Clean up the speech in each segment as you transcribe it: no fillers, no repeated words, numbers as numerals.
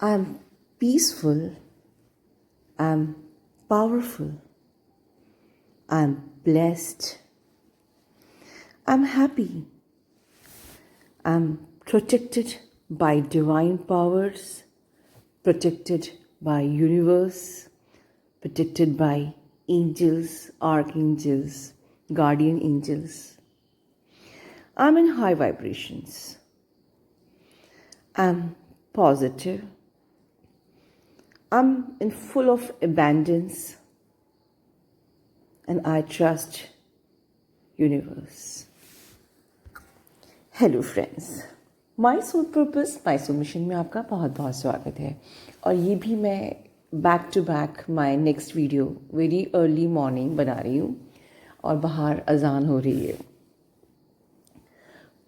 I'm peaceful, I'm powerful, I'm blessed, I'm happy, I'm protected by divine powers, protected by universe, protected by angels, archangels, guardian angels. I'm in high vibrations. I'm positive. I'm in full of abundance and I trust universe. Hello friends, my soul purpose my soul mission में आपका बहुत बहुत स्वागत है। और ये भी मैं back to back my next video very early morning बना रही हूँ और बाहर अजान हो रही है।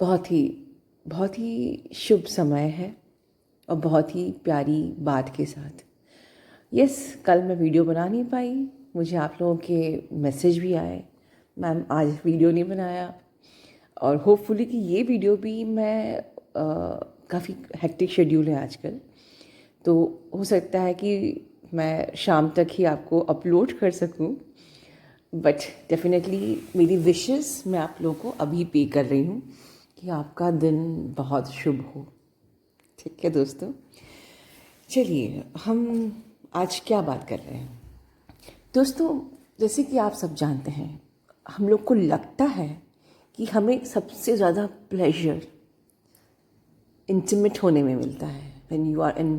बहुत ही शुभ समय है और बहुत ही प्यारी बात के साथ। कल मैं वीडियो बना नहीं पाई, मुझे आप लोगों के मैसेज भी आए, मैम आज वीडियो नहीं बनाया। और होपफुली कि ये वीडियो भी मैं काफ़ी हेक्टिक शेड्यूल है आजकल, तो हो सकता है कि मैं शाम तक ही आपको अपलोड कर सकूं, बट डेफिनेटली मेरी विशेस मैं आप लोगों को अभी पे कर रही हूँ कि आपका दिन बहुत शुभ हो। ठीक है दोस्तों, चलिए हम आज क्या बात कर रहे हैं। दोस्तों, जैसे कि आप सब जानते हैं, हम लोग को लगता है कि हमें सबसे ज़्यादा प्लेजर इंटीमेट होने में मिलता है। When you are in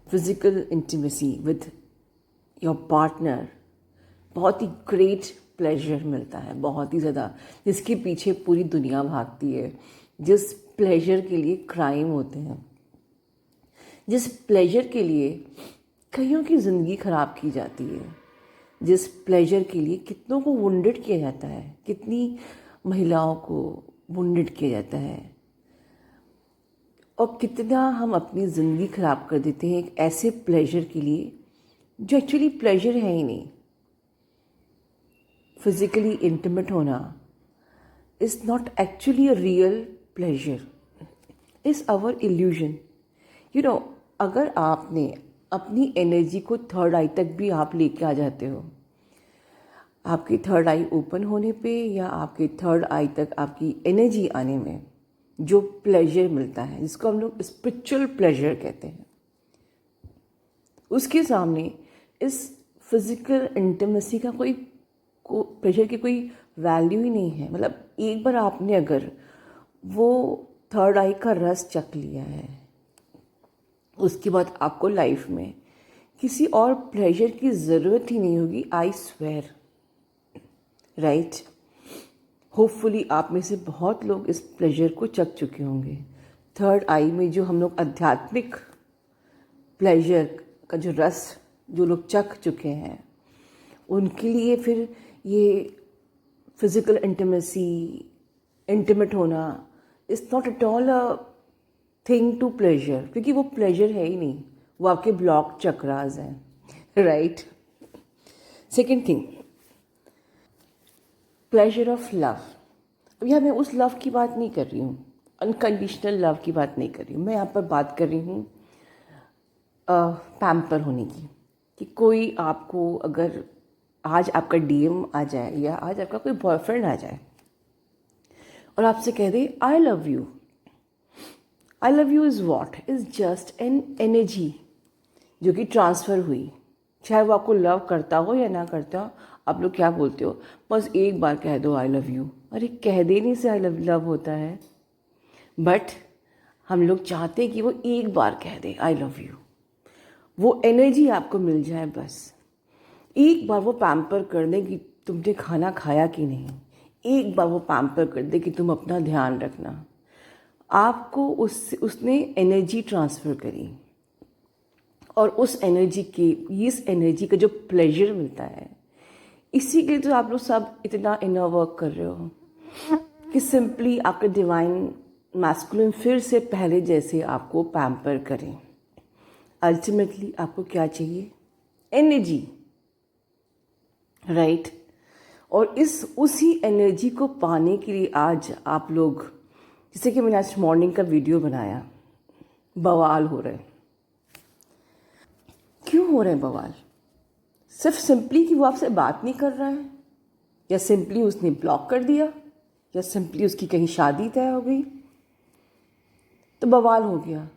physical intimacy with your partner, बहुत ही ग्रेट प्लेजर मिलता है, बहुत ही ज़्यादा, जिसके पीछे पूरी दुनिया भागती है, जिस प्लेजर के लिए क्राइम होते हैं, जिस प्लेजर के लिए कईयों की ज़िंदगी ख़राब की जाती है, जिस प्लेजर के लिए कितनों को वुंडेड किया जाता है, कितनी महिलाओं को वुंडेड किया जाता है, और कितना हम अपनी ज़िंदगी ख़राब कर देते हैं एक ऐसे प्लेजर के लिए जो एक्चुअली प्लेजर है ही नहीं। फिज़िकली इंटीमेट होना is not actually a real pleasure, is our illusion. अगर आपने अपनी एनर्जी को थर्ड आई तक भी आप लेके आ जाते हो, आपकी थर्ड आई ओपन होने पे या आपके थर्ड आई तक आपकी एनर्जी आने में जो प्लेजर मिलता है, जिसको हम लोग स्पिरिचुअल प्लेजर कहते हैं, उसके सामने इस फिज़िकल इंटीमेसी का कोई प्लेजर की कोई वैल्यू ही नहीं है। मतलब एक बार आपने अगर वो थर्ड आई का रस चख लिया है, उसके बाद आपको लाइफ में किसी और प्लेजर की ज़रूरत ही नहीं होगी। I swear, right. होपफुली आप में से बहुत लोग इस प्लेजर को चख चुके होंगे। थर्ड आई में जो हम लोग आध्यात्मिक प्लेजर का जो रस जो लोग चख चुके हैं, उनके लिए फिर ये फिज़िकल इंटीमेसी, इंटीमेट होना is not at all a thing to pleasure, क्योंकि वो प्लेजर है ही नहीं, वो आपके ब्लॉक चक्रास हैं, right. Second thing, pleasure of love. अब यहाँ मैं उस लव की बात नहीं कर रही हूँ, अनकंडीशनल लव की बात नहीं कर रही हूँ। मैं यहाँ पर बात कर रही हूँ पैम्पर होने की, कि कोई आपको अगर आज आपका डीएम आ जाए या आज आपका कोई बॉयफ्रेंड आ जाए और आपसे कह दे I love you. I love you is what? Is just an energy जो कि ट्रांसफ़र हुई। चाहे वो आपको लव करता हो या ना करता हो, आप लोग क्या बोलते हो, बस एक बार कह दो आई लव यू। अरे कह देने से आई लव होता है, बट हम लोग चाहते हैं कि वो एक बार कह दे आई लव यू, वो एनर्जी आपको मिल जाए। बस एक बार वो पैम्पर कर दे कि तुमने खाना खाया कि नहीं, एक बार वो पैम्पर कर दे कि तुम अपना ध्यान रखना। आपको उसने एनर्जी ट्रांसफ़र करी, और उस एनर्जी के, इस एनर्जी का जो प्लेजर मिलता है, इसी के लिए तो आप लोग सब इतना इनर वर्क कर रहे हो कि सिंपली आपका डिवाइन मैस्कुलिन फिर से पहले जैसे आपको पैम्पर करें। अल्टीमेटली आपको क्या चाहिए? Energy, right. और उसी एनर्जी को पाने के लिए आज आप लोग, जैसे कि मैंने आज मॉर्निंग का वीडियो बनाया, बवाल हो रहे हैं। हो रहे हैं बवाल? सिर्फ सिंपली कि वो आपसे बात नहीं कर रहा है, या सिंपली उसने ब्लॉक कर दिया, या सिंपली उसकी कहीं शादी तय हो गई, तो बवाल हो गया।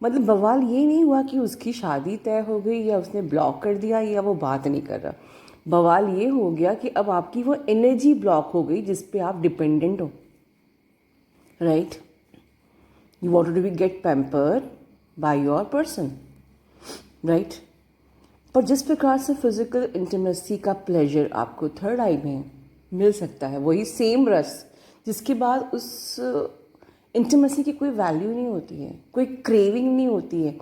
मतलब बवाल ये नहीं हुआ कि उसकी शादी तय हो गई या उसने ब्लॉक कर दिया या वो बात नहीं कर रहा। बवाल ये हो गया कि अब आपकी वो एनर्जी ब्लॉक हो गई जिस पे आप डिपेंडेंट हो, right? You want to be get pampered by your person, right? पर जिस प्रकार से फिजिकल इंटीमेसी का प्लेजर आपको थर्ड आई में मिल सकता है, वही सेम रस जिसके बाद उस इंटीमेसी की कोई वैल्यू नहीं होती है, कोई क्रेविंग नहीं होती है।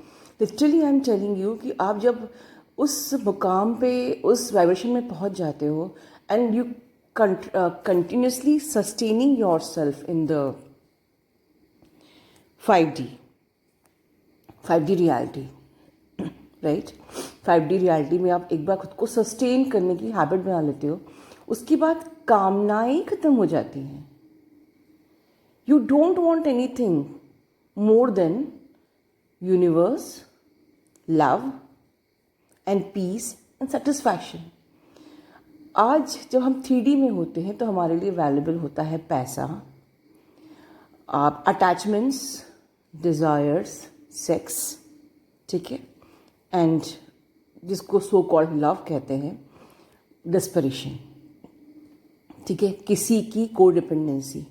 Literally I am telling you कि आप जब उस मुकाम पे, उस वाइब्रेशन में पहुंच जाते हो and you continuously sustaining yourself in the 5D reality, right? 5D reality में आप एक बार खुद को सस्टेन करने की हैबिट बना लेते हो, उसके बाद कामनाएं खत्म हो जाती हैं। You don't want anything more than universe, love and peace and satisfaction. आज जब हम 3D में होते हैं तो हमारे लिए वैल्यूबल होता है पैसा, अटैचमेंट्स, डिज़ायर्स, सेक्स, ठीक है, एंड जिसको सो कॉल्ड लव कहते हैं, डिस्परेशन, ठीक है, किसी की को dependency.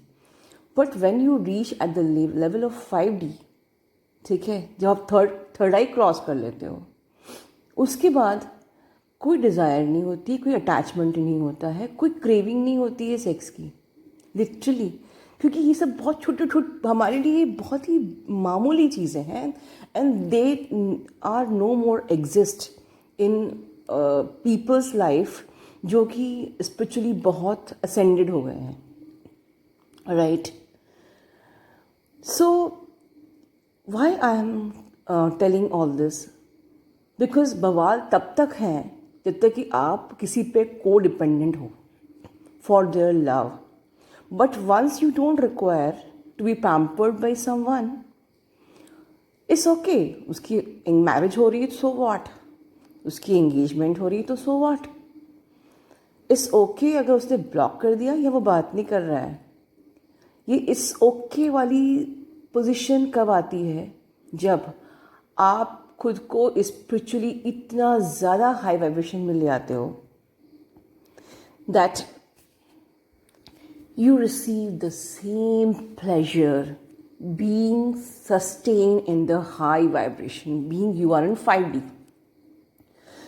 But when you reach at the level of 5D, ठीक है, जब आप थर्ड आई क्रॉस कर लेते हो, उसके बाद कोई डिज़ायर नहीं होती, कोई अटैचमेंट नहीं होता है, कोई क्रेविंग नहीं होती है सेक्स की, लिटरली। क्योंकि ये सब बहुत छोटे छोटे हमारे लिए बहुत ही मामूली चीज़ें हैं, and they are no more exist in people's life जो कि स्पिरिचुअली बहुत असेंडेड हो गए हैं, right? So why I am telling all this? Because बवाल तब तक है जब तक कि आप किसी पे को डिपेंडेंट हो for their love. But once you don't require to be pampered by someone, it's okay. उसकी मैरिज हो रही है तो सो व्हाट, उसकी एंगेजमेंट हो रही है तो सो व्हाट, इट्स ओके अगर उसने ब्लॉक कर दिया या वो बात नहीं कर रहा है। ये इस ओके वाली पोजीशन कब आती है? जब आप खुद को स्पिरिचुअली इतना ज़्यादा हाई वाइब्रेशन में ले आते हो that you receive the same pleasure being sustained in the high vibration, being you are in 5D.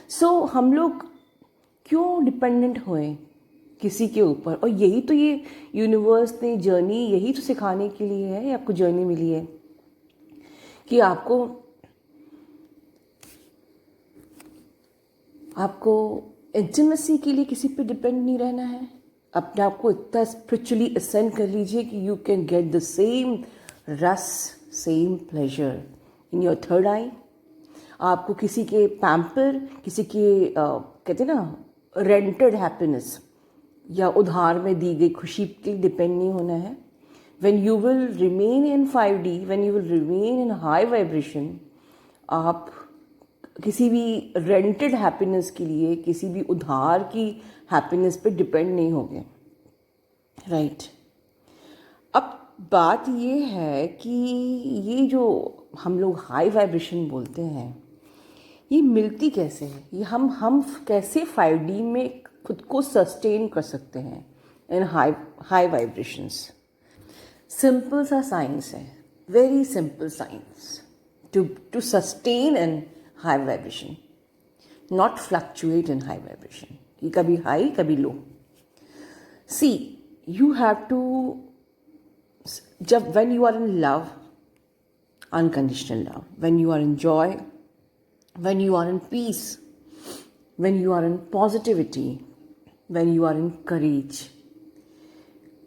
So हम लोग क्यों डिपेंडेंट हुए किसी के ऊपर? और यही तो ये यूनिवर्स ने जर्नी यही तो सिखाने के लिए है, आपको जर्नी मिली है कि आपको इंटीमेसी के लिए किसी पे डिपेंड नहीं रहना है। अपने आप को इतना स्पिरिचुअली असेंड कर लीजिए कि you can get the same रस, same pleasure in your third eye. आपको किसी के पैम्पर, किसी के कहते हैं ना रेंटेड हैप्पीनेस या उधार में दी गई खुशी के लिए डिपेंड नहीं होना है। When you will remain in 5D, when you will remain in high vibration, आप किसी भी रेंटेड हैप्पीनेस के लिए, किसी भी उधार की हैप्पीनेस पे डिपेंड नहीं होंगे, राइट? अब बात ये है कि ये जो हम लोग हाई वाइब्रेशन बोलते हैं, ये मिलती कैसे है? ये हम कैसे 5D में खुद को सस्टेन कर सकते हैं इन हाई वाइब्रेशंस? सिंपल सा साइंस है, very simple science to sustain in high vibration, not fluctuate in high vibration, कि कभी हाई कभी लो। See, you have to, जब when you are in love, unconditional love, when you are in joy, when you are in peace, when you are in positivity, when you are in courage,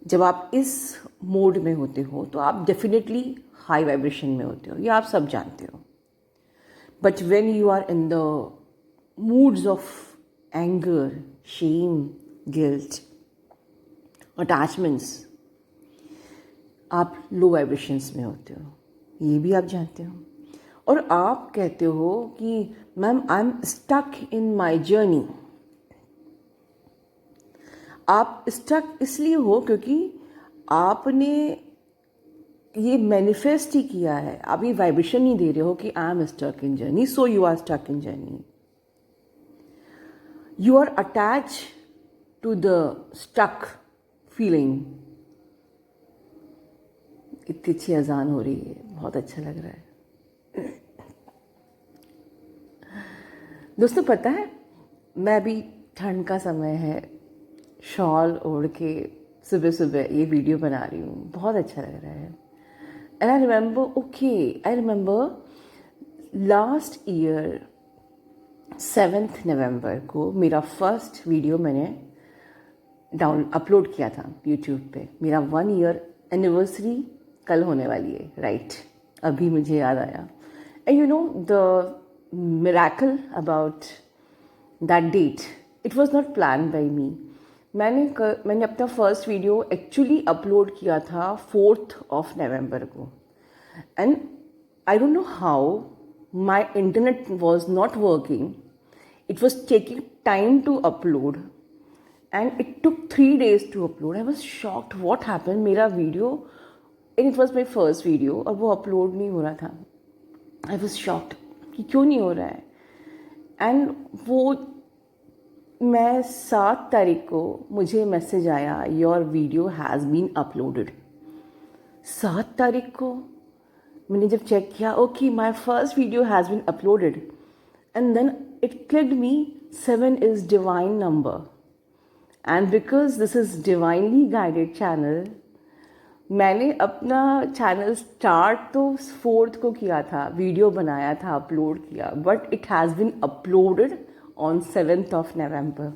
जब आप इस mode में होते हो तो आप definitely high vibration में होते हो, ये आप सब जानते हो। But when you are in the moods of anger, shame, guilt, attachments, आप लो वाइब्रेशंस में होते हो, ये भी आप जानते हो। और आप कहते हो कि ma'am I am stuck in my journey. आप स्टक इसलिए हो क्योंकि आपने ये मैनिफेस्ट ही किया है, आप ये वाइब्रेशन नहीं दे रहे हो कि I am stuck in journey, so you are stuck in journey. You are attach to the stuck feeling. इतनी अच्छी अजान हो रही है, बहुत अच्छा लग रहा है। दोस्तों पता है, मैं अभी ठंड का समय है, शॉल ओढ़ के सुबह सुबह ये वीडियो बना रही हूँ, बहुत अच्छा लग रहा है। And I remember last year 7 नवंबर को मेरा फर्स्ट वीडियो मैंने अपलोड किया था यूट्यूब पे। मेरा 1 ईयर एनिवर्सरी कल होने वाली है, राइट? अभी मुझे याद आया। And you know the miracle about that date, it was not plan by me. मैंने अपना फर्स्ट वीडियो एक्चुअली अपलोड किया था 4 नवंबर को। And I don't know how my internet was not working, it was taking time to upload and it took 3 days to upload. I was shocked what happened. मेरा video, and it was my first video, और वो upload नहीं हो रहा था। I was shocked कि क्यों नहीं हो रहा है। एंड वो मैं 7 तारीख को मुझे मैसेज आया, your video has been uploaded. 7 तारीख को मैंने जब चेक किया, okay my first video has been uploaded, and then it clicked me 7 is divine number. And because this is divinely guided channel, मैंने अपना चैनल स्टार्ट तो 4 को किया था, वीडियो बनाया था, अपलोड किया, but it has been uploaded on 7 November.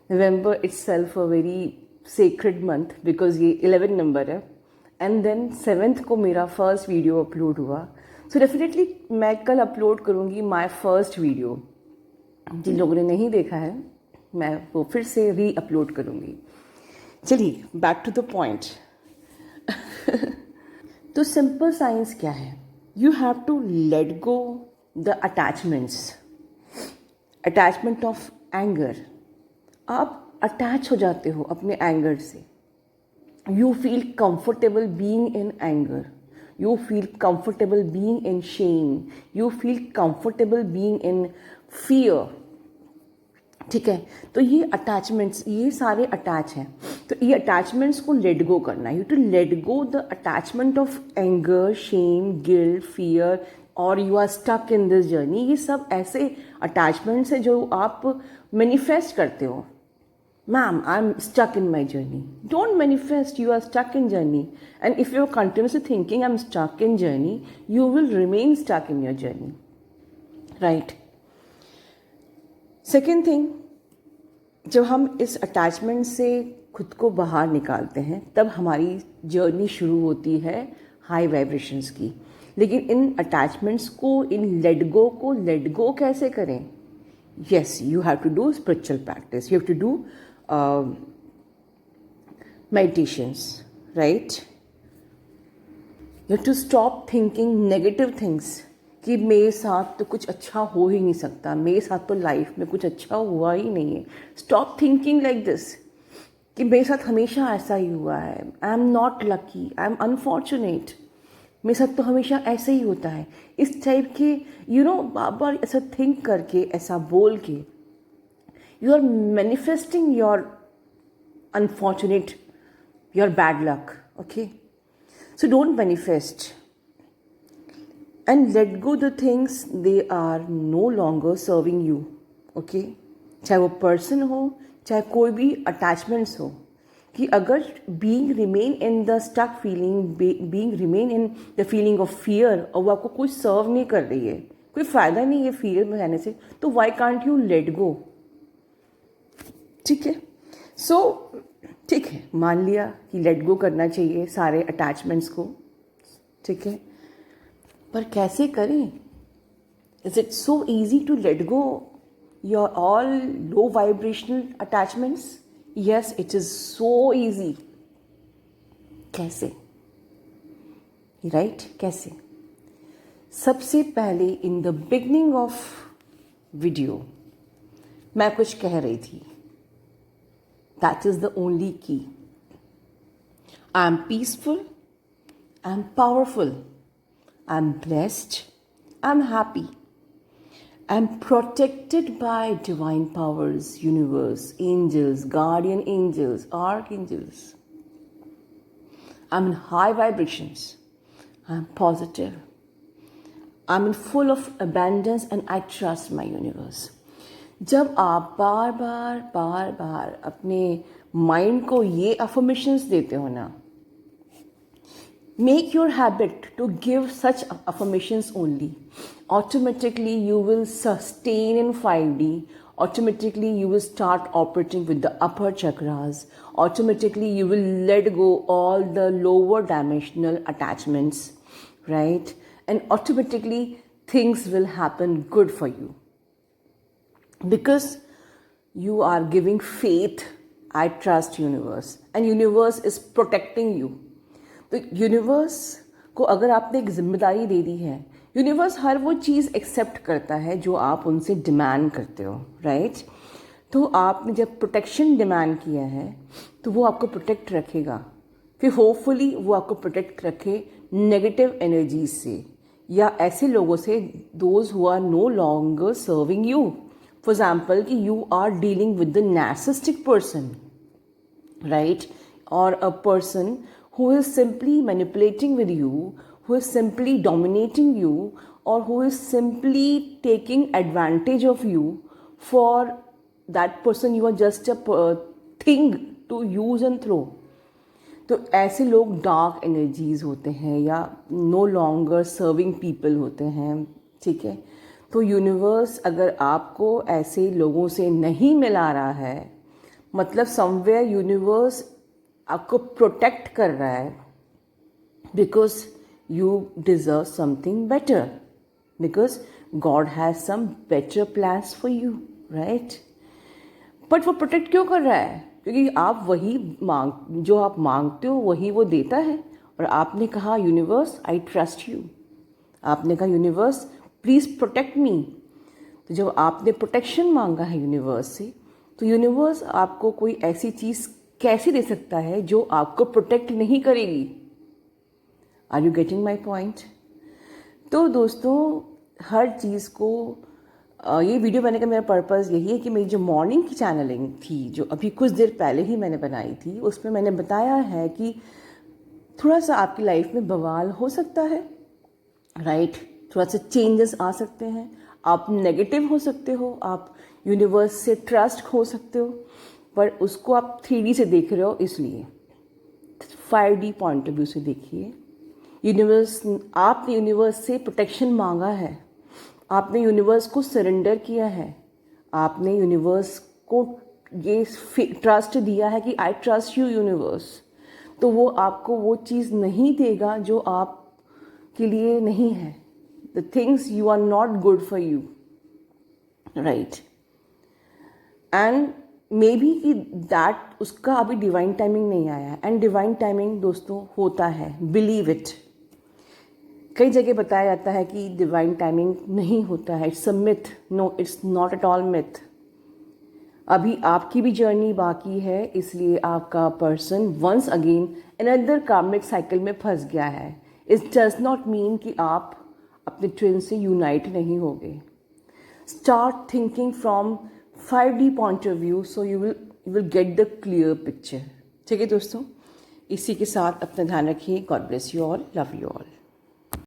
November itself a very sacred month because ये 11 नंबर है। एंड देन 7 को मेरा फर्स्ट वीडियो अपलोड हुआ। सो डेफिनेटली मैं कल अपलोड करूँगी माई फर्स्ट वीडियो। जिन लोगों ने नहीं देखा है, मैं वो फिर से री अपलोड करूँगी। चलिए बैक टू द पॉइंट। तो सिंपल साइंस क्या है? You have to let go the attachments, attachment of anger. आप अटैच हो जाते हो अपने एंगर से। You feel comfortable being in anger, you feel comfortable being in shame, you feel comfortable being in fear. ठीक है, तो ये अटैचमेंट्स, ये सारे अटैच हैं। तो ये अटैचमेंट्स को लेट गो करना है। You to let go the attachment of anger, shame, guilt, fear, और you are stuck in this journey. ये सब ऐसे अटैचमेंट्स हैं जो आप मैनिफेस्ट करते हो। Ma'am I am stuck in my journey. Don't manifest, you are stuck in journey. And if you are continuously thinking I am stuck in journey, you will remain stuck in your journey, right? Second thing, जब हम इस attachment से खुद को बाहर निकालते हैं, तब हमारी जर्नी शुरू होती है हाई वाइब्रेशंस की। लेकिन इन अटैचमेंट्स को, इन लेट गो को लेट गो कैसे करें? Yes, you have to do spiritual practice, you have to do meditations, right? You have to stop thinking negative things कि मेरे साथ तो कुछ अच्छा हो ही नहीं सकता, मेरे साथ तो लाइफ में कुछ अच्छा हुआ ही नहीं है। स्टॉप थिंकिंग लाइक दिस कि मेरे साथ हमेशा ऐसा ही हुआ है, I am not lucky, I am unfortunate, मेरे साथ तो हमेशा ऐसे ही होता है। इस टाइप के बार बार ऐसा थिंक करके, ऐसा बोल के, you are manifesting your unfortunate, your bad luck. Okay, so don't manifest and let go the things they are no longer serving you. Okay, चाहे वो पर्सन हो, चाहे कोई भी अटैचमेंट्स हो, कि अगर being remain in the stuck feeling, being remain in the feeling of fear, और वो आपको कुछ सर्व नहीं कर रही है, कोई फ़ायदा नहीं है फियर में रहने से, तो why can't you let go? ठीक है, सो ठीक है, मान लिया कि लेट गो करना चाहिए सारे अटैचमेंट्स को। ठीक है, पर कैसे करें? Is it so easy to let go your all low vibrational attachments? Yes, it is so easy. कैसे? राइट? कैसे? सबसे पहले in the beginning of video मैं कुछ कह रही थी, दैट इज द ओनली की। I am peaceful, I am powerful, I am blessed, I am happy, I am protected by divine powers, universe, angels, guardian angels, archangels. I'm in high vibrations. I'm positive. I'm in full of abundance and I trust my universe. जब आप बार बार अपने mind को ये affirmations देते हो ना, make your habit to give such affirmations only. Automatically you will sustain in 5D. Automatically you will start operating with the upper chakras. Automatically you will let go all the lower dimensional attachments, right? And automatically things will happen good for you. Because you are giving faith, I trust universe. And universe is protecting you. तो universe को अगर आपने एक जिम्मेदारी दे दी है, universe हर वो चीज़ accept करता है जो आप उनसे डिमांड करते हो, राइट? तो आपने जब प्रोटेक्शन डिमांड किया है तो वो आपको प्रोटेक्ट रखेगा, फिर होपफुली वो आपको प्रोटेक्ट रखे नेगेटिव एनर्जीज से या ऐसे लोगों से, those who are no longer serving you. For example कि you are dealing with the narcissistic person, right? और a person who is simply manipulating with you, who is simply dominating you, or who is simply taking advantage of you. For that person you are just a thing to use and throw. तो ऐसे लोग dark energies होते हैं या no longer serving people होते हैं, ठीक है? तो यूनिवर्स अगर आपको ऐसे लोगों से नहीं मिला रहा है, मतलब समवेयर यूनिवर्स आपको प्रोटेक्ट कर रहा है, because you deserve something better, because God has some better plans for you, right? But वो प्रोटेक्ट क्यों कर रहा है? क्योंकि आप वही जो आप मांगते हो वही वो देता है। और आपने कहा यूनिवर्स आई ट्रस्ट यू, आपने कहा यूनिवर्स प्लीज़ प्रोटेक्ट मी। तो जब आपने प्रोटेक्शन मांगा है यूनिवर्स से, तो यूनिवर्स आपको कोई ऐसी चीज़ कैसे दे सकता है जो आपको प्रोटेक्ट नहीं करेगी? Are you getting my point? तो दोस्तों, हर चीज़ को ये वीडियो बनाने का मेरा पर्पज़ यही है कि मेरी जो मॉर्निंग की चैनलिंग थी, जो अभी कुछ देर पहले ही मैंने बनाई थी, उसमें मैंने बताया है कि थोड़ा सा आपकी लाइफ में बवाल हो सकता है, राइट? थोड़ा सा चेंजेस आ सकते हैं, आप नेगेटिव हो सकते हो, आप यूनिवर्स से ट्रस्ट खो सकते हो, पर उसको आप 3D से देख रहे हो, इसलिए 5D पॉइंट ऑफ व्यू से देखिए। यूनिवर्स, आपने यूनिवर्स से प्रोटेक्शन मांगा है, आपने यूनिवर्स को सरेंडर किया है, आपने यूनिवर्स को ये ट्रस्ट दिया है कि आई ट्रस्ट यू यूनिवर्स। तो वो आपको वो चीज़ नहीं देगा जो आप के लिए नहीं है। The things you are not good for you, right? And maybe कि दैट उसका अभी डिवाइन टाइमिंग नहीं आया है। एंड डिवाइन टाइमिंग दोस्तों होता है, बिलीव इट। कई जगह बताया जाता है कि डिवाइन टाइमिंग नहीं होता है, it's a myth. No, it's not at all myth. अभी आपकी भी जर्नी बाकी है, इसलिए आपका person once again another karmic cycle में फंस गया है। इट डज नॉट मीन कि आप अपने ट्विन से यूनाइट नहीं होगे। Start thinking from 5D point of view, so you will get the clear picture. ठीक है दोस्तों, इसी के साथ अपना ध्यान रखिए। God bless you all, love you all.